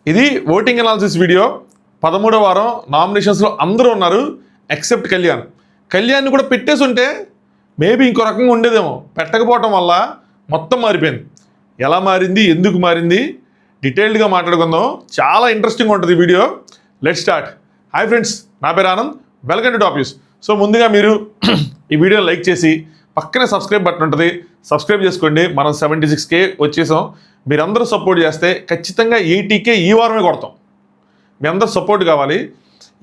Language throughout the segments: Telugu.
ఇది ఓటింగ్ అనాలిసిస్ వీడియో. 13వ వారం నామినేషన్స్లో అందరూ ఉన్నారు ఎక్సెప్ట్ కళ్యాణ్. కళ్యాణ్ని కూడా పెట్టేసి ఉంటే మేబీ ఇంకో రకంగా ఉండేదేమో. పెట్టకపోవటం వల్ల మొత్తం మారిపోయింది. ఎలా మారింది, ఎందుకు మారింది, డీటెయిల్డ్గా మాట్లాడుకుందాం. చాలా ఇంట్రెస్టింగ్ ఉంటుంది ఈ video. Let's start. Hi friends, నా పేరు Anand. Welcome to top news. So ముందుగా మీరు ఈ వీడియోని లైక్ చేసి పక్కనే సబ్స్క్రైబ్ బటన్ ఉంటుంది, సబ్స్క్రైబ్ చేసుకోండి. మనం 76K వచ్చేసాం. మీరందరూ సపోర్ట్ చేస్తే ఖచ్చితంగా 80K ఈ వారమే కొడతాం. మీ అందరూ సపోర్ట్ కావాలి.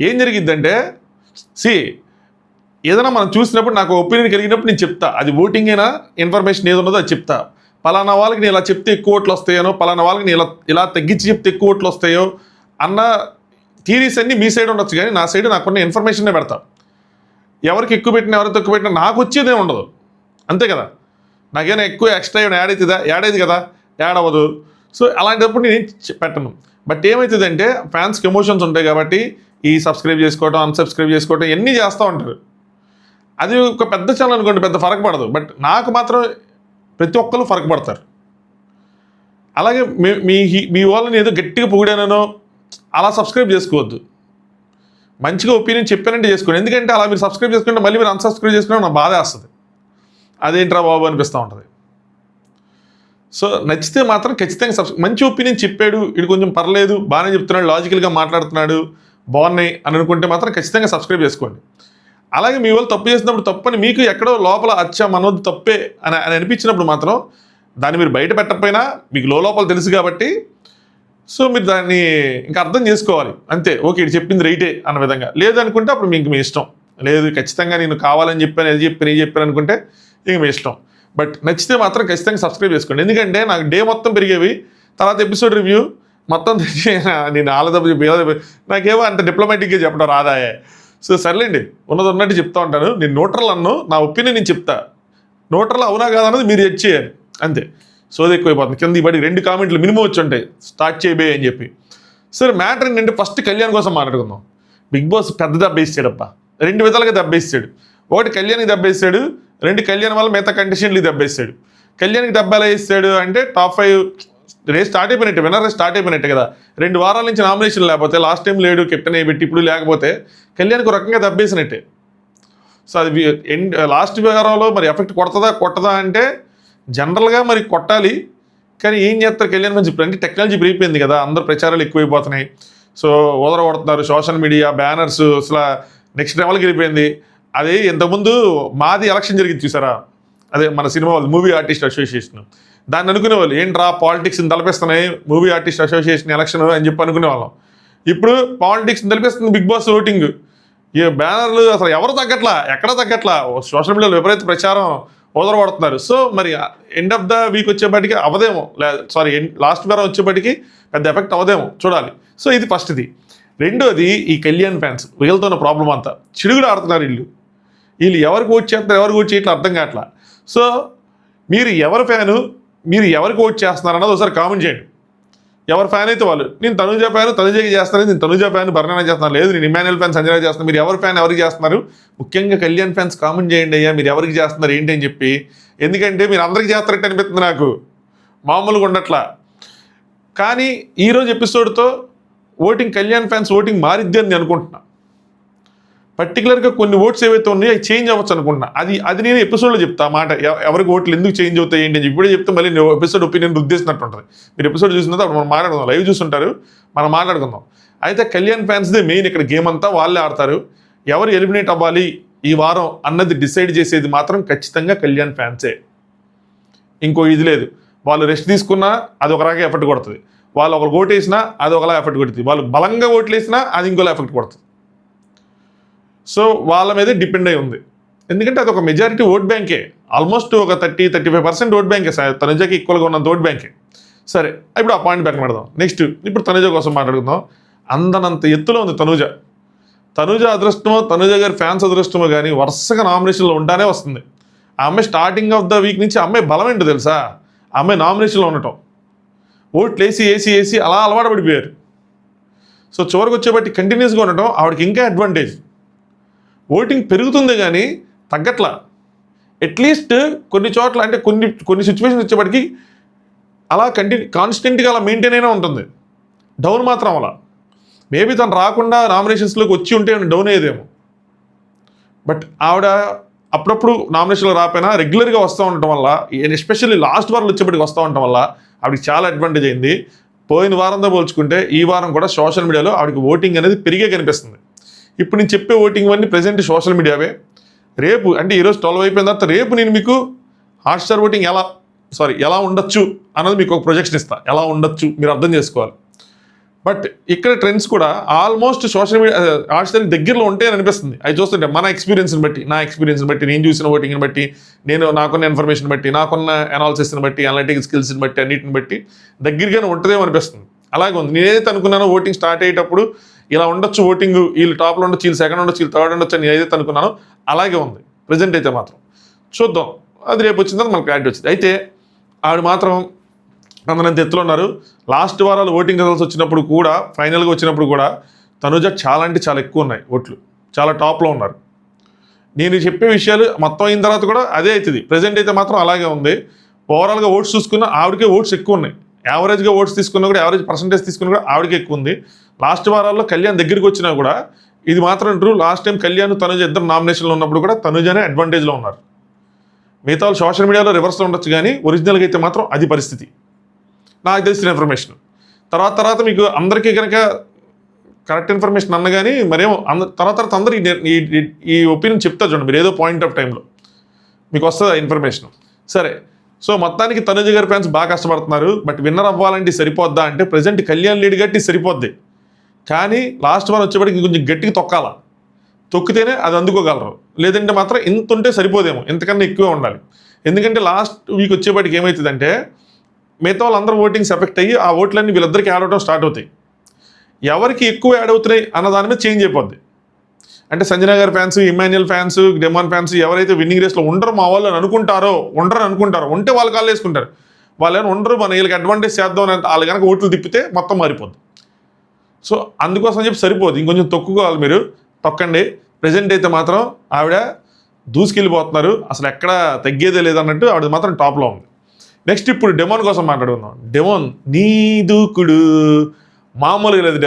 ఏం జరిగిద్దంటే ఏదైనా మనం చూసినప్పుడు నాకు ఒపీనియన్ కలిగినప్పుడు నేను చెప్తా. అది ఓటింగ్ అయినా ఇన్ఫర్మేషన్ ఏది ఉన్నదో అది చెప్తా. పలానా వాళ్ళకి నేను ఇలా చెప్తే ఎక్కువ ఓట్లు వస్తాయనో, పలానా వాళ్ళకి నేను ఇలా తగ్గించి చెప్తే ఎక్కువ ఓట్లు వస్తాయో అన్న థీరీస్ అన్నీ మీ సైడ్ ఉండొచ్చు, కానీ నా సైడ్ నాకున్న ఇన్ఫర్మేషన్నే పెడతా. ఎవరికి ఎక్కువ పెట్టినా ఎవరికి తక్కువ పెట్టినా నాకు వచ్చేదే ఉండదు, అంతే కదా. నాకేమైనా ఎక్కువ ఎక్స్ట్రా ఏమైనా యాడ్ అయింది కదా, యాడ్ అవ్వదు. సో అలాంటప్పుడు నేను పెట్టను. బట్ ఏమవుతుందంటే ఫ్యాన్స్కి ఎమోషన్స్ ఉంటాయి కాబట్టి ఈ సబ్స్క్రైబ్ చేసుకోవడం, అన్సబ్స్క్రైబ్ చేసుకోవడం ఇవన్నీ చేస్తూ ఉంటారు. అది ఒక పెద్ద ఛానల్ అనుకోండి, పెద్ద ఫరక పడదు. బట్ నాకు మాత్రం ప్రతి ఒక్కరు ఫరక పడతారు. అలాగే మీ వాళ్ళని ఏదో గట్టిగా పొగిడానో అలా సబ్స్క్రైబ్ చేసుకోవద్దు. మంచిగా ఒపీనియన్ చెప్పానంటే చేసుకోండి. ఎందుకంటే అలా మీరు సబ్స్క్రైబ్ చేసుకుంటే మళ్ళీ మీరు అన్సబ్స్క్రైబ్ చేసుకుంటే నాకు బాధ వేస్తుంది. అదేంట్రా బాబు అనిపిస్తూ ఉంటుంది. సో నచ్చితే మాత్రం ఖచ్చితంగా మంచి ఒపీనియన్ చెప్పాడు, ఇది కొంచెం పర్లేదు, బాగానే చెప్తున్నాడు, లాజికల్గా మాట్లాడుతున్నాడు, బాగున్నాయి అని అనుకుంటే మాత్రం ఖచ్చితంగా సబ్స్క్రైబ్ చేసుకోండి. అలాగే మీ వాళ్ళు తప్పు చేసినప్పుడు తప్పని మీకు ఎక్కడో లోపల మనోది తప్పే అని అనిపించినప్పుడు మాత్రం దాన్ని మీరు బయట పెట్టకపోయినా మీకు లోపల తెలుసు కాబట్టి సో మీరు దాన్ని ఇంకా అర్థం చేసుకోవాలి అంతే. ఓకే, ఇది చెప్పింది రైటే అన్న విధంగా. లేదనుకుంటే అప్పుడు మీకు మీ ఇష్టం. లేదు ఖచ్చితంగా నేను కావాలని చెప్పాను, అది చెప్పాను అనుకుంటే ఇంక మీ ఇష్టం. బట్ నచ్చితే మాత్రం ఖచ్చితంగా సబ్స్క్రైబ్ చేసుకోండి. ఎందుకంటే నాకు డే మొత్తం పెరిగేవి, తర్వాత ఎపిసోడ్ రివ్యూ మొత్తం తెచ్చి నేను నాకేమో అంత డిప్లొమాటిక్గా చెప్పడం రాదాయే. సో సర్లేండి, ఉన్నట్టు చెప్తా ఉంటాను. నేను న్యూట్రల్ నా ఒపీనియన్ నేను చెప్తా. న్యూట్రల్ అవునా కాదన్నది మీరు జడ్జ్ చేయాలి అంతే. సోది ఎక్కువైపోతుంది. కింద ఇప్పటికి 2 కామెంట్లు మినిమం వచ్చి ఉంటాయి, స్టార్ట్ చేయబోయే అని చెప్పి. సరే, మ్యాటర్ ఏంటంటే ఫస్ట్ కళ్యాణ్ కోసం మాట్లాడుకుందాం. బిగ్ బాస్ పెద్ద దెబ్బేసాడప్ప, 2 విధాలుగా దెబ్బేసాడు. ఒకటి కళ్యాణ్కి దెబ్బేసాడు, 2 కళ్యాణ్ వల్ల మిగతా కంటెస్టెంట్లకి దెబ్బేసాడు. కళ్యాణ్కి దెబ్బ ఎలా వేస్తాడు అంటే టాప్ 5 రేస్ స్టార్ట్ అయిపోయినట్టే, విన్నర్ రేస్ స్టార్ట్ అయిపోయినట్టే కదా. 2 వారాల నుంచి నామినేషన్ లేకపోతే, లాస్ట్ టైం లేడు కెప్టెన్ అయ్యి పెట్టి ఇప్పుడు లేకపోతే కళ్యాణ్కి ఒక రకంగా దెబ్బేసినట్టే. సో అది లాస్ట్ వారంలో మరి ఎఫెక్ట్ కొట్టదా అంటే జనరల్గా మరి కొట్టాలి, కానీ ఏం చేస్తారు కళ్యాణ్ మంచి అంటే టెక్నాలజీ పెరిగిపోయింది కదా, అందరు ప్రచారాలు ఎక్కువైపోతున్నాయి. సో కొడుతున్నారు, సోషల్ మీడియా బ్యానర్స్ అసలు నెక్స్ట్ లెవెల్కి వెళ్ళిపోయింది. అది ఇంతకుముందు మాది ఎలక్షన్ జరిగింది చూసారా, అదే మన సినిమా వాళ్ళు మూవీ ఆర్టిస్ట్ అసోసియేషన్, దాన్ని అనుకునేవాళ్ళు ఏంట్రా పాలిటిక్స్ని తలపిస్తున్నాయి మూవీ ఆర్టిస్ట్ అసోసియేషన్ ఎలక్షన్ అని చెప్పి అనుకునేవాళ్ళం. ఇప్పుడు పాలిటిక్స్ని తలపిస్తుంది బిగ్ బాస్ ఓటింగ్. ఈ బ్యానర్లు అసలు ఎవరు తగ్గట్లా, ఎక్కడ తగ్గట్లా, సోషల్ మీడియాలో విపరీత ప్రచారం కొడుతున్నారు. సో మరి ఎండ్ ఆఫ్ ద వీక్ వచ్చేప్పటికి అవదేమో, లాస్ట్ వారం వచ్చేప్పటికి పెద్ద ఎఫెక్ట్ అవదేమో, చూడాలి. సో ఇది ఫస్ట్ది. రెండోది ఈ కళ్యాణ్ ఫ్యాన్స్, వీళ్ళతో ఉన్న ప్రాబ్లం అంతా చిడుగుడు ఆడుతున్నారు. వీళ్ళు ఎవరికి ఓట్ చేస్తారు, ఎవరికి ఓట్ చేయట్లా అర్థం కావట్లా. సో మీరు ఎవరి ఫ్యాను, మీరు ఎవరికి ఓట్ చేస్తున్నారు అన్నది ఒకసారి కామెంట్ చేయండి. ఎవరి ఫ్యాన్ అయితే వాళ్ళు, నేను తనుజా ఫ్యాన్ తనుజాకి చేస్తాను, నేను తనుజా ఫ్యాన్ బర్ణానా చేస్తాను, లేదు నేను ఇమాన్యుయల్ ఫ్యాన్ సంజయ్ చేస్తాను. మీరు ఎవరి ఫ్యాన్ ఎవరికి చేస్తున్నారు, ముఖ్యంగా కళ్యాణ్ ఫ్యాన్స్ కామెంట్ చేయండి అయ్యా, మీరు ఎవరికి చేస్తున్నారు ఏంటి అని చెప్పి. ఎందుకంటే మీరు అందరికీ చేస్తారంటే అనిపిస్తుంది నాకు, మామూలుగా ఉండట్లా. కానీ ఈరోజు ఎపిసోడ్తో కళ్యాణ్ ఫ్యాన్స్ ఓటింగ్ మారిద్ది అని నేను అనుకుంటున్నా. పర్టికులర్గా కొన్ని ఓట్స్ ఏవైతే ఉన్నాయో అవి చేంజ్ అవ్వచ్చు అనుకుంటున్నా. అది నేను ఎపిసోడ్లో చెప్తా మాట, ఎవరికి ఓట్లు ఎందుకు చేంజ్ అవుతాయి ఏంటి అని ఇప్పుడే చెప్తే మళ్ళీ నేను ఎపిసోడ్ ఒపీనియన్ ఉద్దేశినట్టు ఉంటుంది. మీరు ఎపిసోడ్ చూసిన అప్పుడు మనం మాట్లాడుకుందాం, లైవ్ చూస్తుంటారు, మనం మాట్లాడుకుందాం. అయితే కళ్యాణ్ ఫ్యాన్స్దే మెయిన్ ఇక్కడ గేమ్ అంతా, వాళ్ళే ఆడతారు. ఎవరు ఎలిమినేట్ అవ్వాలి ఈ వారం అన్నది డిసైడ్ చేసేది మాత్రం ఖచ్చితంగా కళ్యాణ్ ఫ్యాన్సే. ఇంకో ఇది లేదు. వాళ్ళు రెస్ట్ తీసుకున్నా అది ఒక రకంగా ఎఫెక్ట్ కొడుతుంది, వాళ్ళు ఒకరు ఓటు వేసినా అది ఒకలా ఎఫెక్ట్ కొడుతుంది, వాళ్ళు బలంగా ఓట్లు వేసినా అది ఇంకోలా ఎఫెక్ట్ కొడుతుంది. సో వాళ్ళ మీదే డిపెండ్ అయి ఉంది. ఎందుకంటే అది ఒక మెజారిటీ ఓట్ బ్యాంకే, ఆల్మోస్ట్ ఒక 30-35% ఓట్ బ్యాంకే, తనుజాకి ఈక్వల్గా ఉన్నంత ఓట్ బ్యాంకే. సరే, ఇప్పుడు ఆ పాయింట్ బ్యాక్ పెడదాం. నెక్స్ట్ ఇప్పుడు తనుజ కోసం మాట్లాడుకుందాం. అందనంత ఎత్తులో ఉంది తనుజ అదృష్టమో, తనుజ గారి ఫ్యాన్స్ అదృష్టమో కానీ వరుసగా నామినేషన్లో ఉంటానే వస్తుంది. ఆ అమ్మాయి స్టార్టింగ్ ఆఫ్ ద వీక్ నుంచి అమ్మాయి బలం ఏంటో తెలుసా, ఆ అమ్మాయి నామినేషన్లో ఉండటం, ఓట్లు వేసి అలా అలవాటు పడిపోయారు. సో చివరికి వచ్చేబట్టి కంటిన్యూస్గా ఉండటం ఆవిడకి ఇంకా అడ్వాంటేజ్. ఓటింగ్ పెరుగుతుంది కానీ తగ్గట్లా. అట్లీస్ట్ కొన్ని చోట్ల అంటే కొన్ని సిచ్యువేషన్స్ వచ్చేప్పటికి అలా కాన్స్టెంట్గా అలా మెయింటైన్ అయినా ఉంటుంది. డౌన్ మాత్రం అలా. మేబీ తను రాకుండా నామినేషన్స్లోకి వచ్చి ఉంటే డౌన్ అయ్యేదేమో. బట్ ఆవిడ అప్పుడప్పుడు నామినేషన్లో రాకపోయినా రెగ్యులర్గా వస్తూ ఉండటం వల్ల, ఎస్పెషల్లీ లాస్ట్ వారంలో వచ్చేప్పటికి వస్తూ ఉండటం వల్ల ఆవిడకి చాలా అడ్వాంటేజ్ అయింది. పోయిన వారంతో పోల్చుకుంటే ఈ వారం కూడా సోషల్ మీడియాలో ఆవిడకి ఓటింగ్ అనేది పెరిగే కనిపిస్తుంది. ఇప్పుడు నేను చెప్పే ఓటింగ్ అన్నీ ప్రజెంట్ సోషల్ మీడియావే. రేపు అంటే ఈరోజు 12 అయిపోయిన తర్వాత రేపు నేను మీకు హాట్స్టార్ ఓటింగ్ ఎలా ఉండొచ్చు అన్నది మీకు ఒక ప్రొజెక్షన్ ఇస్తా. ఎలా ఉండొచ్చు మీరు అర్థం చేసుకోవాలి. బట్ ఇక్కడ ట్రెండ్స్ కూడా ఆల్మోస్ట్ సోషల్ మీడియా హాట్స్టార్ దగ్గరలో ఉంటాయని అనిపిస్తుంది. అవి చూస్తుంటే మన ఎక్స్పీరియన్స్ని బట్టి, నా ఎక్స్పీరియన్స్ని బట్టి, నేను చూసిన ఓటింగ్ని బట్టి, నాకున్న ఇన్ఫర్మేషన్ బట్టి, నాకున్న అనాలిసిస్ని బట్టి, అనలిటిక్ స్కిల్స్ని బట్టి, అన్నిటిని బట్టి దగ్గరగానే ఉంటుందేమో అనిపిస్తుంది. అలాగే ఉంది. నేనైతే అనుకున్నాను ఓటింగ్ స్టార్ట్ అయ్యేటప్పుడు ఇలా ఉండొచ్చు, ఓటింగ్ వీళ్ళు టాప్లో ఉండొచ్చు, వీళ్ళు సెకండ్ ఉండొచ్చు, వీళ్ళు థర్డ్ ఉండొచ్చు అని ఏదైతే అనుకున్నానో అలాగే ఉంది ప్రజెంట్ అయితే మాత్రం. చూద్దాం, అది రేపు వచ్చిన తర్వాత మనకు క్లారిటీ వచ్చింది. అయితే ఆవిడ మాత్రం అందరంత ఎత్తులో ఉన్నారు. లాస్ట్ వారాలు ఓటింగ్ రిజల్ట్స్ వచ్చినప్పుడు కూడా, ఫైనల్గా వచ్చినప్పుడు కూడా తనుజ చాలా అంటే చాలా ఎక్కువ ఉన్నాయి ఓట్లు, చాలా టాప్లో ఉన్నారు. నేను చెప్పే విషయాలు మొత్తం అయిన తర్వాత కూడా అదే అవుతుంది. ప్రజెంట్ అయితే మాత్రం అలాగే ఉంది. ఓవరాల్గా ఓట్స్ చూసుకున్నా ఆవిడకే ఓట్స్ ఎక్కువ ఉన్నాయి. యావరేజ్గా ఓట్స్ తీసుకున్నా కూడా, యావరేజ్ పర్సంటేజ్ తీసుకున్నా కూడా ఆవిడకే ఎక్కువ ఉంది. లాస్ట్ వారాల్లో కళ్యాణ్ దగ్గరికి వచ్చినా కూడా ఇది మాత్రం true. Last time Kalyan Tanuja ఇద్దరు నామినేషన్లో ఉన్నప్పుడు కూడా తనుజనే అడ్వాంటేజ్లో ఉన్నారు. మిగతా వాళ్ళు సోషల్ మీడియాలో రివర్స్లో ఉండొచ్చు, కానీ ఒరిజినల్గా అయితే మాత్రం అది పరిస్థితి, నాకు తెలిసిన ఇన్ఫర్మేషన్. తర్వాత మీకు అందరికీ కనుక కరెక్ట్ ఇన్ఫర్మేషన్ అన్న కానీ మరేమో తర్వాత అందరూ ఈ ఒపీనియన్ చెప్తారు చూడండి. మీరు ఏదో పాయింట్ ఆఫ్ టైంలో మీకు వస్తుంది ఆ ఇన్ఫర్మేషన్. సరే, సో మొత్తానికి తనుజ గారి ఫ్యాన్స్ బాగా కష్టపడుతున్నారు. బట్ విన్నర్ అవ్వాలంటే సరిపోద్దా అంటే ప్రజెంట్ కళ్యాణ్ లీడ్ గట్టి సరిపోద్ది. కానీ లాస్ట్ వారం వచ్చేప్పటికి కొంచెం గట్టిగా తొక్కాల, తొక్కితేనే అది అందుకోగలరు. లేదంటే మాత్రం ఇంత ఉంటే సరిపోదేమో, ఇంతకన్నా ఎక్కువే ఉండాలి. ఎందుకంటే లాస్ట్ వీక్ వచ్చేప్పటికి ఏమవుతుందంటే మిగతా వాళ్ళందరూ ఓటింగ్స్ ఎఫెక్ట్ అయ్యి ఆ ఓట్లన్నీ వీళ్ళిద్దరికి యాడ్ అవడం స్టార్ట్ అవుతాయి. ఎవరికి ఎక్కువ యాడ్ అవుతున్నాయి అన్న దాని మీద చేంజ్ అయిపోద్ది. అంటే సంజన గారి fans, Emmanuel fans, demon fans ఎవరైతే విన్నింగ్ రేస్లో ఉండరు మా వాళ్ళు ఉండరని అనుకుంటారో, ఉంటే వాళ్ళు కాళ్ళు వేసుకుంటారు. వాళ్ళు ఏమైనా ఉండరు, మన వీళ్ళకి అడ్వాంటేజ్ చేద్దాం అని వాళ్ళు కనుక ఓట్లు తిప్పితే మొత్తం మారిపోద్ది. సో అందుకోసం చెప్పి సరిపోదు, ఇంకొంచెం తొక్కుకోవాలి. మీరు తొక్కండి. ప్రజెంట్ అయితే మాత్రం ఆవిడ దూసుకెళ్ళిపోతున్నారు, అసలు ఎక్కడ తగ్గేదే లేదన్నట్టు ఆవిడ మాత్రం టాప్లో ఉంది. నెక్స్ట్ ఇప్పుడు డెమోన్ కోసం మాట్లాడుకుందాం. డెమోన్ నీ దూకుడు మామూలుగా లేదు.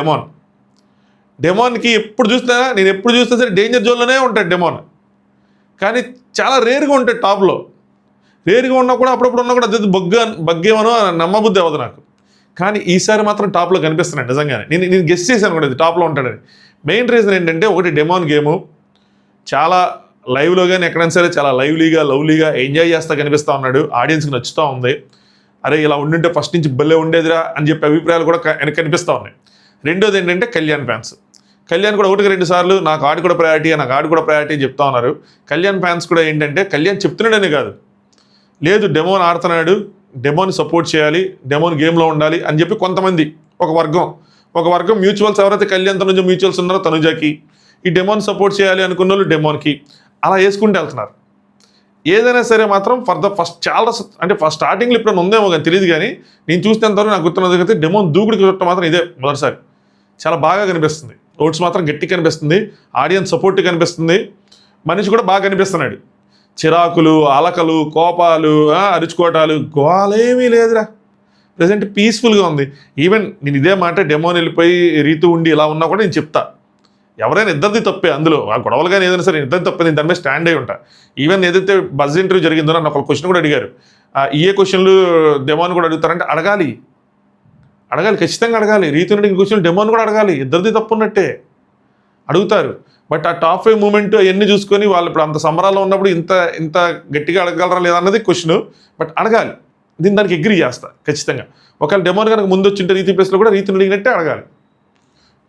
డెమోన్కి ఎప్పుడు చూస్తే సరే డేంజర్ జోన్లోనే ఉంటాడు డెమోన్. కానీ చాలా రేర్గా ఉంటాడు టాప్లో. రేర్గా ఉన్నా కూడా అప్పుడప్పుడు ఉన్నా కూడా అది బగ్గేమనో నమ్మబుద్ధి అవ్వదు నాకు. కానీ ఈసారి మాత్రం టాప్లో కనిపిస్తున్నాడు నిజంగానే. నేను గెస్ చేశాను కూడా ఇది టాప్లో ఉంటాడని. మెయిన్ రీజన్ ఏంటంటే ఒకటి డెమోన్ గేము చాలా లైవ్లో కానీ ఎక్కడైనా సరే చాలా లవ్లీగా ఎంజాయ్ చేస్తా కనిపిస్తూ ఉన్నాడు. ఆడియన్స్కి నచ్చుతూ ఉంది. అరే ఇలా ఉండుంటే ఫస్ట్ నుంచి భలే ఉండేదిరా అని చెప్పి అభిప్రాయాలు కూడా కనిపిస్తూ ఉన్నాయి. రెండోది ఏంటంటే కళ్యాణ్ ఫ్యాన్స్. కళ్యాణ్ కూడా 1-2 సార్లు నాకు ఆడి కూడా ప్రయారిటీ చెప్తా ఉన్నారు. కళ్యాణ్ ఫ్యాన్స్ కూడా ఏంటంటే కళ్యాణ్ చెప్తున్నాడనే కాదు, లేదు డెమోన్ ఆడుతున్నాడు, డెమోని సపోర్ట్ చేయాలి, డెమోన్ గేమ్లో ఉండాలి అని చెప్పి కొంతమంది ఒక వర్గం మ్యూచువల్స్ ఎవరైతే కళ్యాణ్ తనుజ మ్యూచువల్స్ ఉన్నారో తనుజకి, ఈ డెమోన్ సపోర్ట్ చేయాలి అనుకున్న వాళ్ళు డెమోన్కి అలా వేసుకుంటూ వెళ్తున్నారు. ఏదైనా సరే మాత్రం ఫస్ట్ స్టార్టింగ్లో ఇప్పుడు ఉందేమో కానీ తెలియదు, కానీ నేను చూసినంతవరకు నాకు గుర్తున్నది అయితే డెమోన్ దూకుడికి చుట్టం మాత్రం ఇదే మొదటిసారి. చాలా బాగా కనిపిస్తుంది, ఓట్స్ మాత్రం గట్టి కనిపిస్తుంది, ఆడియన్స్ సపోర్ట్ కనిపిస్తుంది, మనిషి కూడా బాగా కనిపిస్తున్నాడు. చిరాకులు, అలకలు, కోపాలు, అరుచుకోవటాలు, గోలేమీ లేదురా. ప్రజెంట్ పీస్ఫుల్గా ఉంది. ఈవెన్ నేను ఇదే మాట డెమోన్ వెళ్ళిపోయి రీతు ఉండి ఇలా ఉన్నా కూడా నేను చెప్తా, ఎవరైనా ఇద్దరిది తప్పే అందులో, ఆ గొడవలు కానీ ఏదైనా సరే ఇద్దరిది తప్పే, నేను దాని మీద స్టాండ్ అయి ఉంటా. ఈవెన్ ఏదైతే బజ్ ఇంటర్వ్యూ జరిగిందో నన్ను ఒక క్వశ్చన్ కూడా అడిగారు, ఏ క్వశ్చన్లు డెమోన్ కూడా అడుగుతారంటే అడగాలి, ఖచ్చితంగా అడగాలి. రీతు క్వశ్చన్ డెమోన్ కూడా అడగాలి, ఇద్దరిది తప్పు ఉన్నట్టే అడుగుతారు. బట్ ఆ టాప్ 5 మూమెంట్ అవన్నీ చూసుకొని వాళ్ళు ఇప్పుడు అంత సంబరాల్లో ఉన్నప్పుడు ఇంత గట్టిగా అడగలరా లేదా అన్నది క్వశ్చన్. బట్ అడగాలి, దానికి అగ్రీ చేస్తా ఖచ్చితంగా. ఒకవేళ డెమోన్ కనుక ముందు వచ్చింటే రీతి ప్లేస్లో కూడా రీతిని అడిగినట్టే అడగాలి.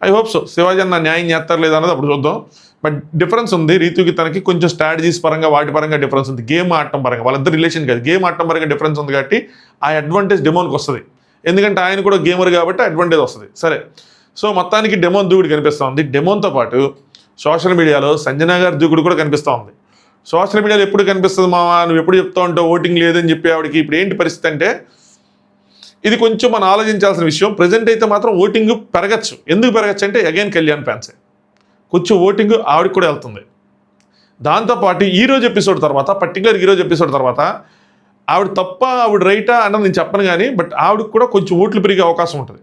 I hope so. శివాజీ అన్న న్యాయం చేస్తారు లేదా అన్నది అప్పుడు చూద్దాం. బట్ డిఫరెన్స్ ఉంది, రీతుకి తనకి కొంచెం స్ట్రాటజీస్ పరంగా వాటి పరంగా డిఫరెన్స్ ఉంది. గేమ్ ఆడటం పరంగా వాళ్ళిద్దరు రిలేషన్ కాదు, గేమ్ ఆడటం పరంగా డిఫరెన్స్ ఉంది. కాబట్టి ఆ అడ్వాంటేజ్ డెమోన్కి వస్తుంది, ఎందుకంటే ఆయన కూడా గేమర్ కాబట్టి అడ్వాంటేజ్ వస్తుంది. సరే, సో మొత్తానికి డెమోన్ దూకుడు కనిపిస్తూ ఉంది. డెమోన్తో పాటు సోషల్ మీడియాలో సంజన గారి దూకుడు కూడా కనిపిస్తూ ఉంది. సోషల్ మీడియాలో ఎప్పుడు కనిపిస్తుంది మావా, నువ్వు ఎప్పుడు చెప్తా ఉంటావు ఓటింగ్ లేదని చెప్పి ఆవిడకి ఇప్పుడు ఏంటి పరిస్థితి అంటే, ఇది కొంచెం మనం ఆలోచించాల్సిన విషయం. ప్రజెంట్ అయితే మాత్రం ఓటింగ్ పెరగచ్చు. ఎందుకు పెరగచ్చు అంటే అగైన్ కళ్యాణ్ ఫ్యాన్సే, కొంచెం ఓటింగ్ ఆవిడకి కూడా వెళ్తుంది. దాంతోపాటు ఈరోజు ఎపిసోడ్ తర్వాత, పర్టికులర్ ఈరోజు ఎపిసోడ్ తర్వాత ఆవిడ తప్ప ఆవిడ రైటా అన్నది నేను చెప్పను కానీ, బట్ ఆవిడకి కూడా కొంచెం ఓట్లు పెరిగే అవకాశం ఉంటుంది.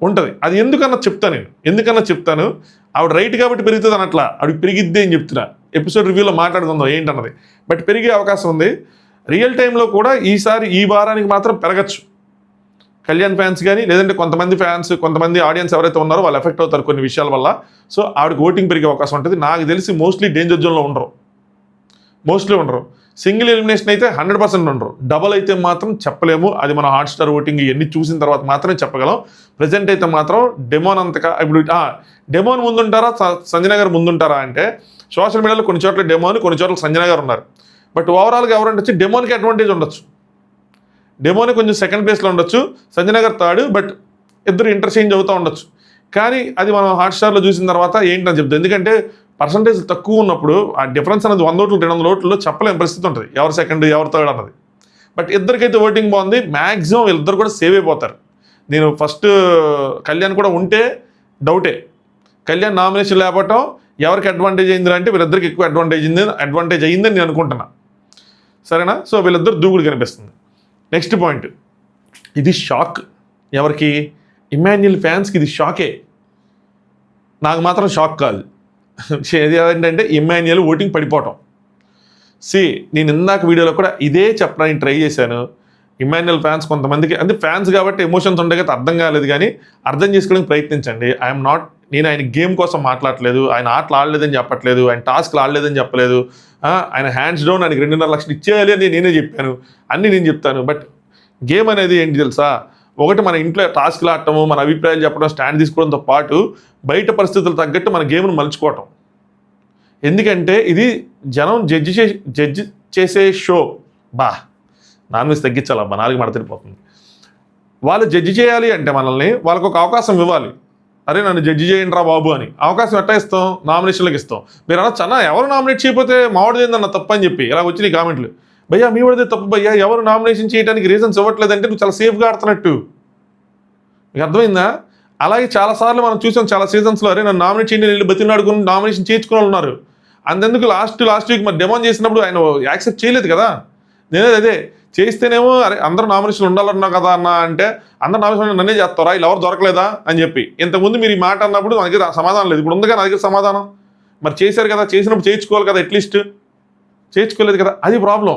ఉంటుంది. అది ఎందుకన్నా చెప్తాను ఆవిడ రైట్ కాబట్టి పెరుగుతుంది అనట్లా, ఆవిడ పెరిగిద్ది అని చెప్తున్నా. ఎపిసోడ్ రివ్యూలో మాట్లాడుకుందాం ఏంటన్నది. బట్ పెరిగే అవకాశం ఉంది. రియల్ టైంలో కూడా ఈసారి ఈ వారానికి మాత్రం పెరగచ్చు. కళ్యాణ్ ఫ్యాన్స్ కానీ లేదంటే కొంతమంది ఆడియన్స్ ఎవరైతే ఉన్నారో వాళ్ళు ఎఫెక్ట్ అవుతారు కొన్ని విషయాల వల్ల. సో ఆవిడకి ఓటింగ్ పెరిగే అవకాశం ఉంటుంది. నాకు తెలిసి మోస్ట్లీ డేంజర్ జోన్లో ఉండరు. సింగిల్ ఎలిమినేషన్ అయితే 100% ఉండరు. డబల్ అయితే మాత్రం చెప్పలేము. అది మన హాట్స్టార్ ఓటింగ్ ఇవన్నీ చూసిన తర్వాత మాత్రమే చెప్పగలం. ప్రజెంట్ అయితే మాత్రం డెమోన్ అంతగా ఇప్పుడు డెమోన్ ముందుంటారా సంజన గారు ముందుంటారా అంటే సోషల్ మీడియాలో కొన్ని చోట్ల డెమోన్, కొన్ని చోట్ల సంజన గారు ఉన్నారు. బట్ ఓవరాల్గా ఎవరంటే వచ్చి డెమోన్కి అడ్వాంటేజ్ ఉండొచ్చు. డెమోని కొంచెం సెకండ్ ప్లేస్లో ఉండొచ్చు, సంజన గారు థర్డ్. బట్ ఇద్దరు ఇంటర్చేంజ్ అవుతూ ఉండొచ్చు. కానీ అది మనం హాట్స్టార్లో చూసిన తర్వాత ఏంటని చెప్తాం. ఎందుకంటే పర్సంటేజ్ తక్కువ ఉన్నప్పుడు ఆ డిఫరెన్స్ అనేది 100 ఓట్లు 200 ఓట్లలో చెప్పలేని పరిస్థితి ఉంటుంది, ఎవరు సెకండ్ ఎవరు థర్డ్ అన్నది. బట్ ఇద్దరికైతే ఓటింగ్ బాగుంది. మ్యాక్సిమం వీళ్ళిద్దరు కూడా సేవ్ అయిపోతారు. నేను ఫస్ట్ కళ్యాణ్ కూడా ఉంటే డౌటే. కళ్యాణ్ నామినేషన్ లేకపోవటం ఎవరికి అడ్వాంటేజ్ అయింది అంటే వీళ్ళిద్దరికి ఎక్కువ అడ్వాంటేజ్ అయిందని నేను అనుకుంటున్నా. సరేనా? సో వీళ్ళిద్దరు దూకుడు కనిపిస్తుంది. నెక్స్ట్ పాయింట్, ఇది షాక్. ఎవరికి? ఇమాన్యుయల్ ఫ్యాన్స్కి ఇది షాకే. నాకు మాత్రం షాక్ కాదు. ఇది ఏంటంటే ఇమాన్యుయల్ ఓటింగ్ పడిపోవటం. నేను ఇందాక వీడియోలో కూడా ఇదే చెప్పడానికి ట్రై చేశాను. ఇమాన్యుయల్ ఫ్యాన్స్ కొంతమందికి అంటే ఫ్యాన్స్ కాబట్టి ఎమోషన్స్ ఉండే కదా అర్థం కాలేదు, కానీ అర్థం చేసుకోవడానికి ప్రయత్నించండి. నేను ఆయన గేమ్ కోసం మాట్లాడలేదు, ఆయన ఆటలు ఆడలేదని చెప్పట్లేదు, ఆయన టాస్క్లు ఆడలేదని చెప్పలేదు. ఆయన హ్యాండ్స్ డౌన్ ఆయనకి 2.5 లక్షలు ఇచ్చేయాలి అని నేనే చెప్పాను, అన్నీ నేను చెప్తాను. బట్ గేమ్ అనేది ఏంటి తెలుసా? ఒకటి మన ఇంట్లో టాస్క్లు ఆడటము, మన అభిప్రాయాలు చెప్పడం, స్టాండ్ తీసుకోవడంతో పాటు బయట పరిస్థితులు తగ్గట్టు మన గేమ్ను మలుచుకోవటం. ఎందుకంటే ఇది జనం జడ్జి చేసే షో. నాన్ వెజ్ తగ్గించాలబ్బా, 4 మడతడిపోతుంది. వాళ్ళు జడ్జి చేయాలి అంటే మనల్ని వాళ్ళకు ఒక అవకాశం ఇవ్వాలి. అరే నన్ను జడ్జి చేయండి రా బాబు అని. అవకాశం ఎట్టా ఇస్తాం? నామినేషన్లకు ఇస్తాం. మీరు అనొచ్చు, అన్న ఎవరు నామినేట్ చేయకపోతే మావాడిది ఏందన్న తప్పు అని చెప్పి ఇలా వచ్చినాయి కామెంట్లు. భయ్యా మీ వాడిదే తప్పు భయ్యా, ఎవరు నామినేషన్ చేయడానికి రీజన్స్ ఇవ్వట్లేదంటే నువ్వు చాలా సేఫ్గా ఆడుతున్నట్టు. మీకు అర్థమైందా? అలాగే చాలాసార్లు మనం చూసాం చాలా సీజన్స్లో, అరే నన్ను నామినేట్ చేయండి వెళ్ళి బతిలాడుకుని నామినేషన్ చేయించుకునే వాళ్ళు ఉన్నారు. అంతెందుకు లాస్ట్ వీక్ మరి డెమోన్ చేసినప్పుడు ఆయన యాక్సెప్ట్ చేయలేదు కదా. అదే చేస్తేనేమో అరే అందరూ నామినేషన్ ఉండాలన్నావు కదా అన్న అంటే, అందరు నామినేషన్ నన్నే చేస్తారా, ఇలా ఎవరు దొరకలేదా అని చెప్పి. ఇంతకుముందు మీరు ఈ మాట అన్నప్పుడు నా దగ్గర సమాధానం లేదు. ఇప్పుడు ఉందిగా నా దగ్గర సమాధానం. మరి చేశారు కదా, చేసినప్పుడు చేయించుకోవాలి కదా, అట్లీస్ట్ చేయించుకోలేదు కదా, అది ప్రాబ్లం.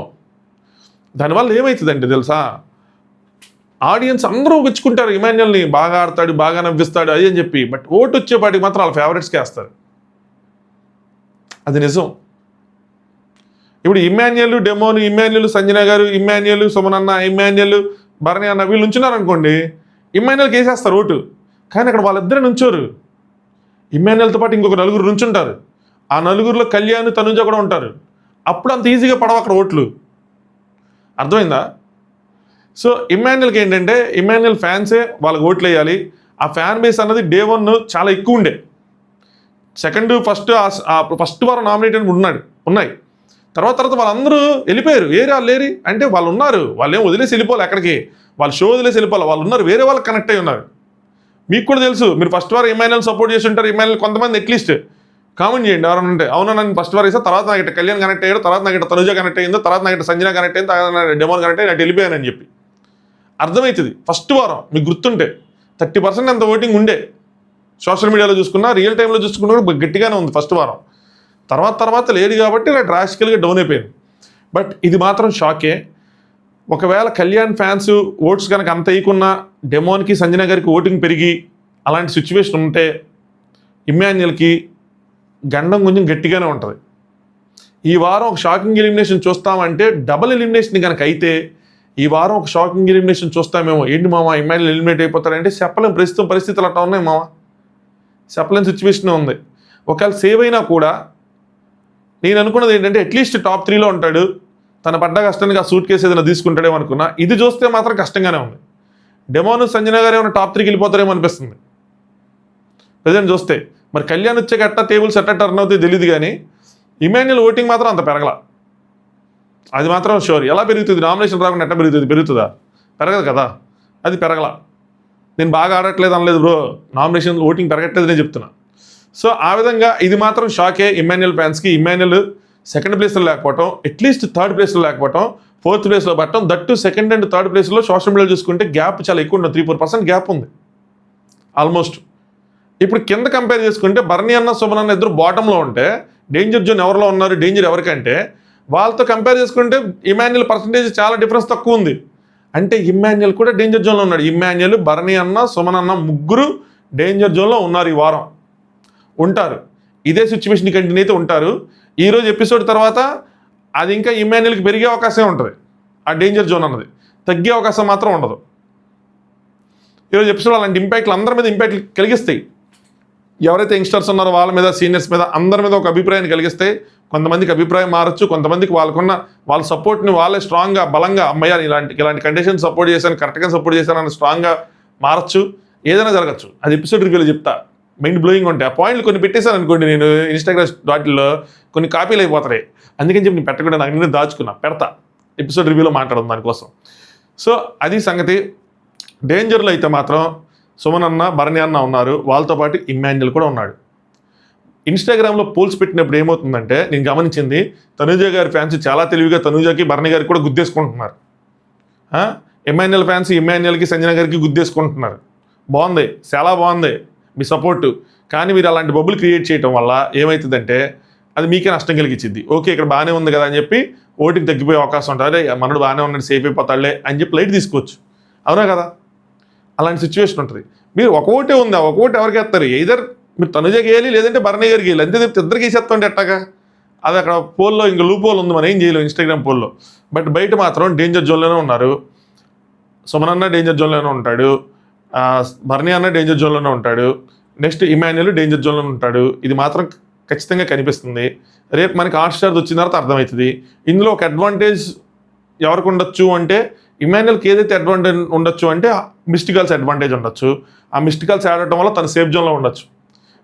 దానివల్ల ఏమవుతుందంటే తెలుసా, ఆడియన్స్ అందరూ మెచ్చుకుంటారు ఇమాన్యుయల్ని, బాగా ఆడతాడు, బాగా నవ్విస్తాడు అది అని చెప్పి. బట్ ఓటు వచ్చేపాటికి మాత్రం వాళ్ళ ఫేవరెట్స్కి వేస్తారు. అది నిజం. ఇప్పుడు ఇమాన్యుయల్ డెమోన్, ఇమాన్యుయల్ సంజన గారు, ఇమాన్యుయల్ సుమనన్న, ఇమాన్యుయల్ భరణి అన్న వీళ్ళు నుంచున్నారు అనుకోండి, ఇమాన్యుయల్కి వేసేస్తారు ఓటు. కానీ అక్కడ వాళ్ళిద్దరే నుంచోరు. ఇమాన్యుయల్తో పాటు ఇంకొక 4 నుంచుంటారు. ఆ 4గురిలో కళ్యాణ్, తనుజ కూడా ఉంటారు. అప్పుడు అంత ఈజీగా పడవు అక్కడ ఓట్లు. అర్థమైందా? సో ఇమాన్యుయల్కి ఏంటంటే ఇమాన్యుయల్ ఫ్యాన్సే వాళ్ళకి ఓట్లు వేయాలి. ఆ ఫ్యాన్ బేస్ అన్నది డే 1 చాలా ఎక్కువ ఉండే. సెకండ్ ఫస్ట్ వారం నామినేట్ ఉన్నాయి. తర్వాత వాళ్ళందరూ వెళ్ళిపోయారు. వేరే వాళ్ళు లేరు అంటే వాళ్ళు ఉన్నారు, వాళ్ళు ఏం వదిలేసి వెళ్ళిపోవాలి ఎక్కడికి, వాళ్ళు షో వదిలేసి వెళ్ళిపోవాలి, వాళ్ళు ఉన్నారు, వేరే వాళ్ళకి కనెక్ట్ అయ్యి ఉన్నారు. మీకు కూడా తెలుసు, మీరు ఫస్ట్ వారం ఇమాన్యుయల్ సపోర్ట్ చేసి ఉంటారు. ఇమాన్యుయల్ కొంతమంది అట్లీస్ట్ కామెంట్ చేయండి ఎవరైనా ఉంటే, అవునా నన్ను ఫస్ట్ వారం వేసా, తర్వాత నాకు కళ్యాణ్ కనెక్ట్ అయ్యాడు, తర్వాత నాకు తనుజ కనెక్ట్ అయ్యిందో, తర్వాత నాకు సంజన కనెక్ట్ అయింది, తర్వాత డెమోన్ కనెక్ట్ అయ్యి నాకు వెళ్ళిపోయానని చెప్పి అర్థమవుతుంది. ఫస్ట్ వారం మీకు గుర్తుంటే 30% అంత ఓటింగ్ ఉండే. సోషల్ మీడియాలో చూసుకున్నా, రియల్ టైంలో చూసుకున్నా కూడా గట్టిగానే ఉంది ఫస్ట్ వారం. తర్వాత లేదు కాబట్టి ఇలా డ్రాస్టికల్గా డౌన్ అయిపోయింది. బట్ ఇది మాత్రం షాకే. ఒకవేళ కళ్యాణ్ ఫ్యాన్స్ ఓట్స్ కనుక అంత వేయకున్నా డెమోన్కి, సంజన గారికి ఓటింగ్ పెరిగి అలాంటి సిచ్యువేషన్ ఉంటే ఇమాన్యుయల్కి గండం కొంచెం గట్టిగానే ఉంటుంది. ఈ వారం ఒక షాకింగ్ ఎలిమినేషన్ చూస్తామంటే డబుల్ ఎలిమినేషన్ కనుక అయితే ఈ వారం ఒక షాకింగ్ ఎలిమినేషన్ చూస్తామేమో. ఏంటి మామ ఇమాన్యుయల్ ఎలిమినేట్ అయిపోతారంటే చెప్పలేం. ప్రస్తుతం పరిస్థితులు అట్లా ఉన్నాయి మామ, చెప్పలేని సిచ్యువేషన్ ఉంది. ఒకవేళ సేవ్ అయినా కూడా నేను అనుకున్నది ఏంటంటే అట్లీస్ట్ టాప్ 3లో ఉంటాడు, తన పడ్డ కష్టానికి ఆ సూట్ కేసు ఏదైనా తీసుకుంటాడేమో అనుకున్నా. ఇది చూస్తే మాత్రం కష్టంగానే ఉంది. డెమోన్, సంజన గారు ఏమైనా టాప్ 3కి వెళ్ళిపోతారేమో అనిపిస్తుంది ప్రజెంట్ చూస్తే. మరి కళ్యాణ్ వచ్చే గట్ట టేబుల్స్ ఎట్లా టర్న్ అవుతాయి తెలియదు, కానీ ఇమాన్యుయల్ ఓటింగ్ మాత్రం అంత పెరగల. అది మాత్రం షూర్. ఎలా పెరుగుతుంది? నామినేషన్ రాకుండా ఎట్లా పెరుగుతుందా? పెరగదు కదా. అది పెరగల. నేను బాగా ఆడట్లేదు అనలేదు బ్రో, నామినేషన్ ఓటింగ్ పెరగట్లేదు నేను చెప్తున్నా. సో ఆ విధంగా ఇది మాత్రం షాకే ఇమాన్యుయల్ ఫ్యాన్స్కి. ఇమాన్యుయల్ సెకండ్ ప్లేస్లో లేకపోవటం, అట్లీస్ట్ థర్డ్ ప్లేస్లో లేకపోవటం, 4th ప్లేస్లో పట్టడం, దట్టు సెకండ్ అండ్ థర్డ్ ప్లేస్లో సోషల్ మీడియాలో చూసుకుంటే గ్యాప్ చాలా ఎక్కువ ఉంటుంది. 3-4% గ్యాప్ ఉంది. ఆల్మోస్ట్. ఇప్పుడు కింద కంపేర్ చేసుకుంటే బర్నీ అన్న సుమన్ అన్న ఇద్దరు బాటంలో ఉంటే డేంజర్ జోన్ ఎవరిలో ఉన్నారు, డేంజర్ ఎవరికంటే వాళ్ళతో కంపేర్ చేసుకుంటే ఇమాన్యుయల్ పర్సంటేజ్ చాలా డిఫరెన్స్ తక్కువ ఉంది. అంటే ఇమాన్యుయల్ కూడా డేంజర్ జోన్లో ఉన్నాడు. ఇమాన్యుయల్, బర్నీ అన్న, సుమన్ అన్న ముగ్గురు డేంజర్ జోన్లో ఉన్నారు. ఈ వారం ఉంటారు. ఇదే సిచ్యువేషన్ కంటిన్యూ అయితే ఉంటారు. ఈరోజు ఎపిసోడ్ తర్వాత అది ఇంకా ఇమాన్యుయల్కి పెరిగే అవకాశం ఉంటుంది. ఆ డేంజర్ జోన్ అన్నది తగ్గే అవకాశం మాత్రం ఉండదు. ఈరోజు ఎపిసోడ్ అలాంటి ఇంపాక్ట్లు అందరి మీద ఇంపాక్ట్లు కలిగిస్తాయి. ఎవరైతే యంగ్స్టర్స్ ఉన్నారో వాళ్ళ మీద, సీనియర్స్ మీద, అందరి మీద ఒక అభిప్రాయాన్ని కలిగిస్తే కొంతమందికి అభిప్రాయం మారచ్చు. కొంతమందికి వాళ్ళ సపోర్ట్ని వాళ్ళే స్ట్రాంగ్గా, బలంగా అమ్మయ్య ఇలాంటి కండిషన్ సపోర్ట్ చేశాను, కరెక్ట్గా సపోర్ట్ చేశాను అని స్ట్రాంగ్గా మారచ్చు. ఏదైనా జరగచ్చు. అది ఎపిసోడ్ రివ్యూలో చెప్తా. మైండ్ బ్లోయింగ్ ఉంటాయి. ఆ పాయింట్లు కొన్ని పెట్టేశాను అనుకోండి, నేను ఇన్స్టాగ్రామ్ వాటిల్లో కొన్ని కాపీలు అయిపోతాయి. అందుకని చెప్పి నేను పెట్టకుండా నాకు నేను దాచుకున్నా, పెడతా ఎపిసోడ్ రివ్యూలో మాట్లాడడం దానికోసం. సో అది సంగతి. డేంజర్లో అయితే మాత్రం సుమన్ అన్న, బర్నీ అన్న ఉన్నారు. వాళ్ళతో పాటు ఇమాన్యుయల్ కూడా ఉన్నాడు. ఇన్స్టాగ్రామ్లో పోల్స్ పెట్టినప్పుడు ఏమవుతుందంటే నేను గమనించింది, తనూజ గారి ఫ్యాన్స్ చాలా తెలివిగా తనూజకి, బర్నీ గారికి కూడా గుద్దేసుకుంటున్నారు. ఇమాన్యుయల్ ఫ్యాన్స్ ఇమాన్యుయల్కి, సంజన గారికి గుద్దేసుకుంటున్నారు. బాగుంది, చాలా బాగుంది మీ సపోర్టు. కానీ మీరు అలాంటి బబుల్ క్రియేట్ చేయడం వల్ల ఏమవుతుందంటే అది మీకే నష్టం కలిగించింది. ఓకే, ఇక్కడ బాగానే ఉంది కదా అని చెప్పి ఓటింగ్ తగ్గిపోయే అవకాశం ఉంటుంది. అదే మనడు బాగానే ఉన్నాడు, సేఫ్ అయిపోతాడులే అని చెప్పి లైట్ తీసుకోవచ్చు. అవునా కదా? అలాంటి సిచ్యువేషన్ ఉంటుంది. మీరు ఒక ఓటే ఉంది, ఆ ఒక ఓటు ఎవరికి వేస్తారు? ఎయిదర్ మీరు తనుజకి వేయాలి, లేదంటే బర్నీ గారికి వేయాలి. అంతే తప్పితే ఇద్దరికి వేసేస్తుంటే ఎట్టాగా? అది అక్కడ పోల్లో ఇంకా లూప్ హోల్ ఉంది, మనం ఏం చేయలేము ఇన్స్టాగ్రామ్ పోల్లో. బట్ బయట మాత్రం డేంజర్ జోన్లోనే ఉన్నారు. సుమన్ అన్న డేంజర్ జోన్లోనే ఉంటాడు, బర్నీ అన్న డేంజర్ జోన్లోనే ఉంటాడు, నెక్స్ట్ ఇమాన్యుయల్ డేంజర్ జోన్లోనే ఉంటాడు. ఇది మాత్రం ఖచ్చితంగా కనిపిస్తుంది. రేపు మనకి హాట్స్టార్ వచ్చిన తర్వాత అర్థమవుతుంది. ఇందులో ఒక అడ్వాంటేజ్ ఎవరికి ఉండొచ్చు అంటే, ఇమాన్యుయల్కి ఏదైతే అడ్వాంటేజ్ ఉండొచ్చు అంటే మిస్టికల్స్ అడ్వాంటేజ్ ఉండొచ్చు. ఆ మిస్టికల్స్ ఆడటం వల్ల తను సేఫ్ జోన్లో ఉండొచ్చు.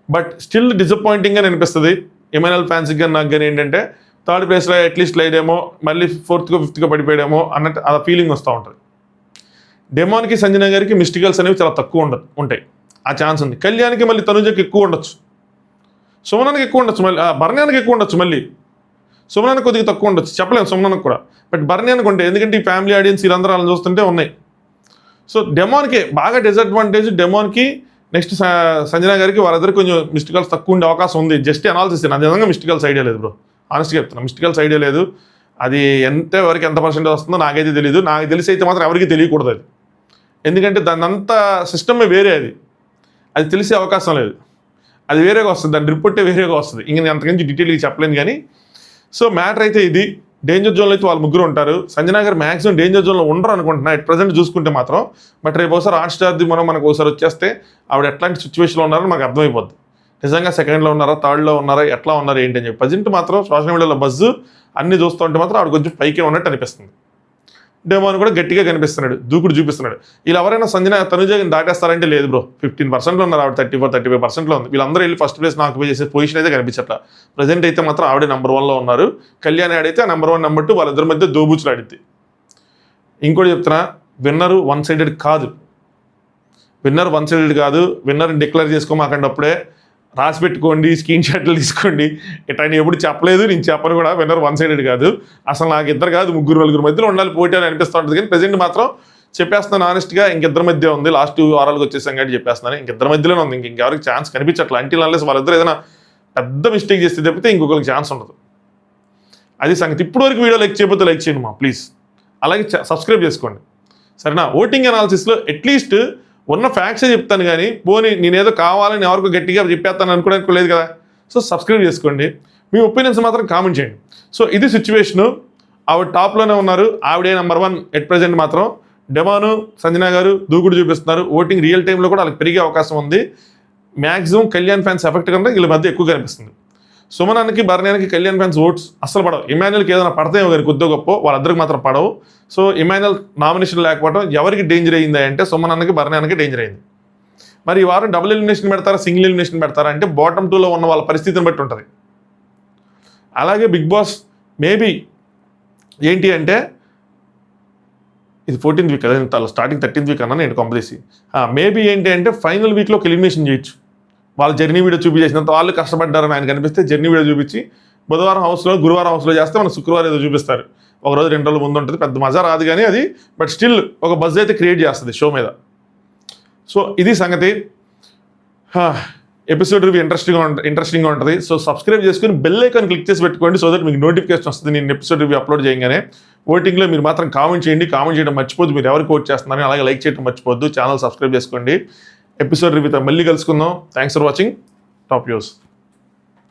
బట్ స్టిల్ డిసప్పాయింటింగ్గా అనిపిస్తుంది ఇమాన్యుయల్ ఫ్యాన్స్కి కానీ నాకు కానీ. ఏంటంటే థర్డ్ ప్లేస్లో అట్లీస్ట్ లేడేమో, మళ్ళీ 4th, 5th పడిపోయాడేమో అన్నట్టు ఆ ఫీలింగ్ వస్తూ ఉంటుంది. డెమాన్కి, సంజన గారికి మిస్టికల్స్ అనేవి చాలా తక్కువ ఉంటాయి. ఆ ఛాన్స్ ఉంది. కళ్యాణ్కి మళ్ళీ తనుజకి ఎక్కువ ఉండొచ్చు, సుమనానికి ఎక్కువ ఉండొచ్చు, మళ్ళీ బర్ణ్యానికి ఎక్కువ ఉండొచ్చు, మళ్ళీ సుమనానికి కొద్దిగా తక్కువ ఉండొచ్చు, చెప్పలేము సుమనానికి కూడా. బట్ బర్ణ్యానికి ఉంటే, ఎందుకంటే ఈ ఫ్యామిలీ ఆడియన్స్ వీళ్ళందరూ వాళ్ళని చూస్తుంటే ఉన్నాయి. సో డెమాన్కి బాగా డిసడ్వాంటేజ్. డెమాన్కి నెక్స్ట్ సంజన గారికి వాళ్ళిద్దరికి కొంచెం మిస్టికల్స్ తక్కువ ఉండే అవకాశం ఉంది. Just analysis. నా నిజంగా మిస్టికల్స్ ఐడియా లేదు బ్రో, ఆనెస్ట్గా చెప్తున్నా. మిస్టికల్స్ ఐడియా లేదు. అది ఎవరికి ఎంత పర్సెంటేజ్ వస్తుందో నాకైతే తెలియదు. నాకు తెలిసి అయితే మాత్రం ఎవరికి తెలియకూడదు అది. ఎందుకంటే దాని అంతా సిస్టమే వేరే. అది తెలిసే అవకాశం లేదు. అది వేరేగా వస్తుంది, దాని రిపోర్టే వేరేగా వస్తుంది. ఇంక నేను అంతకుమించి డీటెయిల్గా చెప్పలేను కానీ. సో మ్యాటర్ అయితే ఇది. డేంజర్ జోన్లో అయితే వాళ్ళు ముగ్గురు ఉంటారు. సంజన గారు మ్యాక్సిమం డేంజర్ జోన్లో ఉండరు అనుకుంటున్నా ఎట్ ప్రజెంట్ చూసుకుంటే మాత్రం. బట్ రేపు ఒకసారి హాట్స్టార్ది మనకు ఒకసారి వచ్చేస్తే ఆవిడ ఎట్లాంటి సిచ్యువేషన్లో ఉన్నారో మాకు అర్థమైపోద్ది. నిజంగా సెకండ్లో ఉన్నారా, థర్డ్లో ఉన్నారా, ఎట్లా ఉన్నారు ఏంటి అని చెప్పి. ప్రజెంట్ మాత్రం సోషల్ మీడియాలో బజ్ అన్ని చూస్తూ ఉంటే మాత్రం ఆవిడ కొంచెం పైకే ఉన్నట్టు అనిపిస్తుంది. డెమాన్ కూడా గట్టిగా కనిపిస్తున్నాడు, దూకుడు చూపిస్తున్నాడు. వీళ్ళు ఎవరైనా సంజన, తనుజని దాటేస్తారంటే లేదు బ్రో. 15% ఉన్నారు ఆవిడ, 34-35% ఉంది. వీళ్ళందరూ వెళ్ళి ఫస్ట్ ప్లేస్ ఆక్యుపై చేసే పొజిషన్ అయితే కనిపించట్లా. ప్రజెంట్ అయితే మాత్రం ఆవిడే నెంబర్ 1లో ఉన్నారు. కళ్యాణ్ ఆడైతే నెంబర్ 1, నెంబర్ 2 వాళ్ళిద్దరి మధ్య దోబూచులు ఆడిద్ది. ఇంకోటి చెప్తున్నా, విన్నరు వన్ సైడెడ్ కాదు. విన్నర్ని డిక్లేర్ చేసుకోమాకండి. అప్పుడే రాసి పెట్టుకోండి, స్క్రీన్ షాట్లు తీసుకోండి. ఇట్లా నేను ఎప్పుడు చెప్పలేదు, నేను చెప్పను కూడా. విన్నర్ వన్ సైడెడ్ కాదు. అసలు నాకు ఇద్దరు కాదు, 3-4 మధ్యలో ఉండాలి పోటీ అని అనిపిస్తూ ఉంటుంది. కానీ ప్రజెంట్ మాత్రం చెప్పేస్తున్నాను ఆనెస్ట్గా, ఇంకిద్దరి మధ్య ఉంది. లాస్ట్ 2 వారాలకు వచ్చేసాం కాబట్టి చెప్పేస్తున్నాను, ఇంకిద్దరి మధ్యలోనే ఉంది. ఇంకెవరికి ఛాన్స్ కనిపించట్లా. అంటే అన్లెస్ వాళ్ళిద్దరు ఏదైనా పెద్ద మిస్టేక్ చేస్తే తప్పితే ఇంకొకరికి ఛాన్స్ ఉండదు. అది సంగతి. ఇప్పుడు వరకు వీడియో లైక్ చేయకపోతే లైక్ చేయండి మా ప్లీజ్. అలాగే సబ్స్క్రైబ్ చేసుకోండి సరేనా. ఓటింగ్ అనాలిసిస్లో అట్లీస్ట్ ఉన్న ఫ్యాక్ట్సే చెప్తాను కానీ పోనీ నేనేదో కావాలని ఎవరికి గట్టిగా చెప్పేస్తాను అనుకోవడానికి లేదు కదా. సో సబ్స్క్రైబ్ చేసుకోండి. మీ ఒపీనియన్స్ మాత్రం కామెంట్ చేయండి. సో ఇది సిచ్యువేషను. ఆవిడ టాప్లోనే ఉన్నారు. ఆవిడే నెంబర్ 1 ఎట్ ప్రజెంట్ మాత్రం. డెమాను, సంజన గారు దూకుడు చూపిస్తున్నారు. ఓటింగ్ రియల్ టైంలో కూడా వాళ్ళకి పెరిగే అవకాశం ఉంది. మ్యాక్సిమం కళ్యాణ్ ఫ్యాన్స్ ఎఫెక్ట్ కన్నా వీళ్ళ మధ్య ఎక్కువ కనిపిస్తుంది. సుమనానికి, బర్ణ్యానికి కళ్యాణ్ ఫ్యాన్స్ ఓట్స్ అస్సలు పడవు. ఇమాన్యుయల్కి ఏదైనా పడతాయో గారి కొద్దిగా గొప్ప, వాళ్ళిద్దరికి మాత్రం పడవు. సో ఇమాన్యుయల్ నామినేషన్ లేకపోవడం ఎవరికి డేంజర్ అయింది అంటే సుమనానికి, బర్ణ్యానికి డేంజర్ అయింది. మరి ఈ వారం డబుల్ ఎలిమినేషన్ పెడతారా, సింగిల్ ఎలిమినేషన్ పెడతారా అంటే బాటమ్ 2లో ఉన్న వాళ్ళ పరిస్థితిని బట్టి ఉంటుంది. అలాగే బిగ్ బాస్ మేబీ ఏంటి అంటే ఇది 14th వీక్ కదా, స్టార్టింగ్ 13th వీక్ అన్నా నేను కంప్లీసి. మేబీ ఏంటి అంటే ఫైనల్ వీక్లో ఒక ఎలిమినేషన్ చేయొచ్చు. వాళ్ళు జర్నీ వీడియో చూపించేసినంత వాళ్ళు కష్టపడ్డారని ఆయన కనిపిస్తే జర్నీ వీడియో చూపించి బుధవారం హౌస్లో, గురువారం హౌస్లో చేస్తే మనకు శుక్రవారం ఏదో చూపిస్తారు. 1 రోజు 2 రోజుల ముందు ఉంటుంది. పెద్ద మజా రాదు కానీ అది, బట్ స్టిల్ ఒక బజ్ అయితే క్రియేట్ చేస్తుంది షో మీద. సో ఇది సంగతి. ఎపిసోడ్ రివ్యూ ఇంట్రెస్టింగ్గా ఉంటుంది. సో సబ్స్క్రైబ్ చేసుకుని బెల్ ఐకాన్ క్లిక్ చేసి పెట్టుకోండి, సో దట్ మీకు నోటిఫికేషన్ వస్తుంది నేను ఎపిసోడ్ రివ్యూ అప్లోడ్ చేయగానే. ఓటింగ్లో మీరు మాత్రం కామెంట్ చేయండి, కామెంట్ చేయడం మర్చిపోద్దు, మీరు ఎవరికి ఓట్ చేస్తున్నారని. అలాగే లైక్ చేయడం మర్చిపోద్దు, ఛానల్ సబ్స్క్రైబ్ చేసుకోండి. ఎపిసోడ్ రివ్యూతో మళ్ళీ కలుసుకుందాం. Thanks for watching top news.